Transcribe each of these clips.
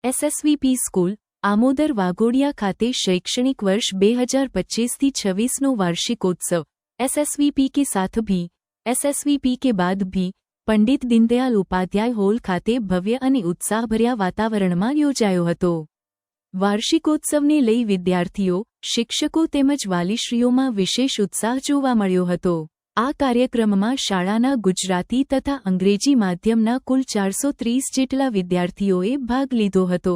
એસએસવીપી school Amodar Waghodia ખાતે शैक्षणिक वर्ष 2025-26 वार्षिकोत्सव एसएसवीपी के साथ भी एसएसवीपी के बाद भी पंडित दीनदयाल उपाध्याय हॉल खाते भव्य અને ઉત્સાહભર્યા વાતાવરણમાં યોજાયો હતો। વાર્ષિકોત્સવને લઈ વિદ્યાર્થીઓ, શિક્ષકો તેમજ વાલીશ્રીઓમાં વિશેષ ઉત્સાહ જોવા મળ્યો હતો। આ કાર્યક્રમમાં શાળાના ગુજરાતી તથા અંગ્રેજી માધ્યમના કુલ 430 જેટલા વિદ્યાર્થીઓએ ભાગ લીધો હતો।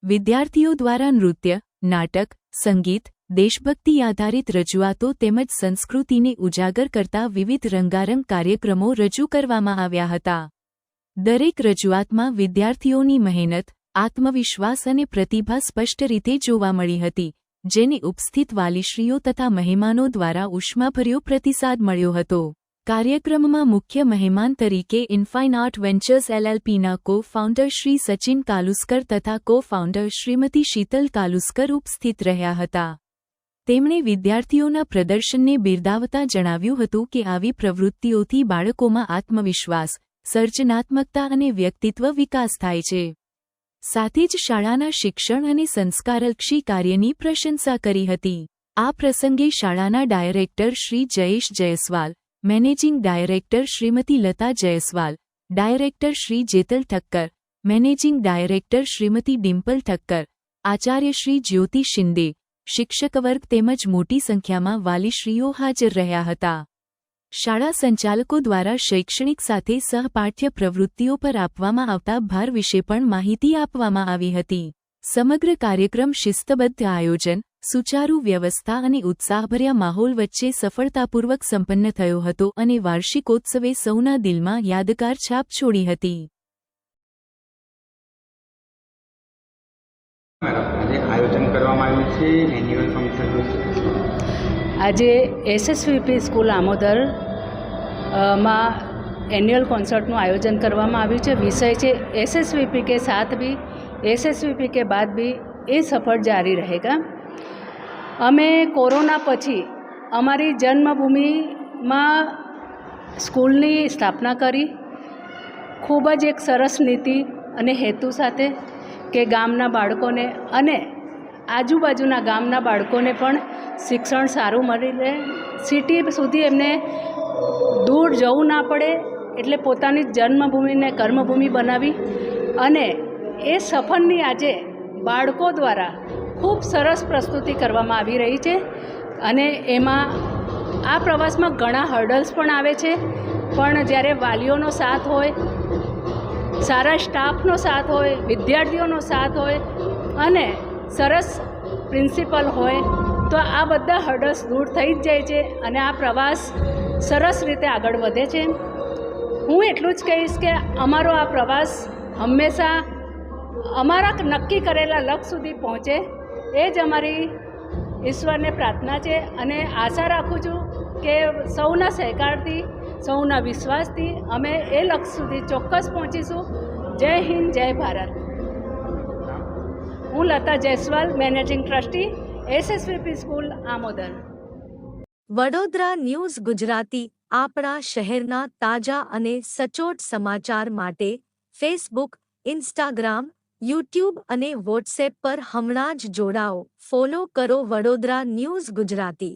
વિદ્યાર્થીઓ દ્વારા નૃત્ય, નાટક, સંગીત, દેશભક્તિ આધારિત રજૂઆતો તેમજ સંસ્કૃતિને ઉજાગર કરતા વિવિધ રંગારંગ કાર્યક્રમો રજૂ કરવામાં આવ્યા હતા। દરેક રજૂઆતમાં વિદ્યાર્થીઓની મહેનત, આત્મવિશ્વાસ અને પ્રતિભા સ્પષ્ટ રીતે જોવા મળી હતી, જેને ઉપસ્થિત વાલીશ્રીઓ તથા મહેમાનો દ્વારા ઉષ્માભર્યો પ્રતિસાદ મળ્યો હતો। કાર્યક્રમમાં મુખ્ય મહેમાન તરીકે ઇન્ફાઇન આર્ટ વેન્ચર્સ એલએલપીના કો-ફાઉન્ડર શ્રી સચિન કાલુસ્કર તથા કો-ફાઉન્ડર શ્રીમતી શીતલ કાલુસ્કર ઉપસ્થિત રહ્યા હતા। તેમણે વિદ્યાર્થીઓના પ્રદર્શનને બિરદાવતા જણાવ્યું હતું કે આવી પ્રવૃત્તિઓથી બાળકોમાં આત્મવિશ્વાસ, સર્જનાત્મકતા અને વ્યક્તિત્વ વિકાસ થાય છે। સાથે જ શાળાના શિક્ષણ અને સંસ્કારલક્ષી કાર્યની પ્રશંસા કરી હતી। આ પ્રસંગે શાળાના director Shri Jayesh Jaiswal, managing director Shrimati Lata Jaiswal, director Shri Jetal Thakkar, managing director Shrimati Dimple Thakkar, આચાર્ય શ્રી જ્યોતિ શિંદે, શિક્ષકવર્ગ તેમજ મોટી સંખ્યામાં વાલીશ્રીઓ હાજર રહ્યા હતા। શાળા સંચાલકો દ્વારા શૈક્ષણિક સાથે સહપાઠ્ય પ્રવૃત્તિઓ પર આપવામાં આવતા ભાર વિશે પણ માહિતી આપવામાં આવી હતી। સમગ્ર કાર્યક્રમ શિસ્તબદ્ધ આયોજન, સુચારુ વ્યવસ્થા અને ઉત્સાહભર્યા માહોલ વચ્ચે સફળતાપૂર્વક સંપન્ન થયો હતો અને વાર્ષિકોત્સવે સૌના દિલમાં યાદગાર છાપ છોડી હતી। આયોજન કરવામાં આવ્યું છે એન્યુઅલ ફંક્શન। આજે એસએસવીપી સ્કૂલ આમોદર માં એન્યુઅલ કોન્સર્ટનું આયોજન કરવામાં આવ્યું છે। વિષય છે એસએસવીપી કે સાથ भी एसएसवीपी के बाद भी ये सफ़र जारी रहेगा। અમે કોરોના પછી અમારી જન્મભૂમિમાં સ્કૂલની સ્થાપના કરી, ખૂબ જ એક સરસ નીતિ અને હેતુ સાથે કે ગામના બાળકોને અને આજુબાજુના ગામના બાળકોને પણ શિક્ષણ સારું મળી રહે, સિટી સુધી એમને દૂર જવું ના પડે, એટલે પોતાની જન્મભૂમિને કર્મભૂમિ બનાવી અને એ સફરની આજે બાળકો દ્વારા ખૂબ સરસ પ્રસ્તુતિ કરવામાં આવી રહી છે। અને એમાં આ પ્રવાસમાં ઘણા હર્ડલ્સ પણ આવે છે, પણ જ્યારે વાલીઓનો સાથ હોય, સારા સ્ટાફનો સાથ હોય, વિદ્યાર્થીઓનો સાથ હોય અને સરસ પ્રિન્સિપલ હોય તો આ બધા હર્ડલ્સ દૂર થઈ જ જાય છે અને આ પ્રવાસ સરસ રીતે આગળ વધે છે। હું એટલું જ કહીશ કે અમારો આ પ્રવાસ હંમેશા અમારા નક્કી કરેલા લક્ષ્ય સુધી પહોંચે, એ જ અમારી ઈશ્વરને પ્રાર્થના છે અને આશા રાખું છું કે સૌના સહકારથી, સૌના વિશ્વાસથી અમે એ લક્ષ્ય સુધી ચોક્કસ પહોંચીશું। જય હિન્દ, જય ભારત। હું Lata Jaiswal, managing trustee, SSVP school Amodar. Vadodara news Gujarati આપણા શહેરના તાજા અને સચોટ સમાચાર માટે ફેસબુક, ઇન્સ્ટાગ્રામ, યુટ્યુબ અને વોટ્સએપ પર હમણાં જ જોડાઓ, ફોલો કરો વડોદરા ન્યૂઝ ગુજરાતી।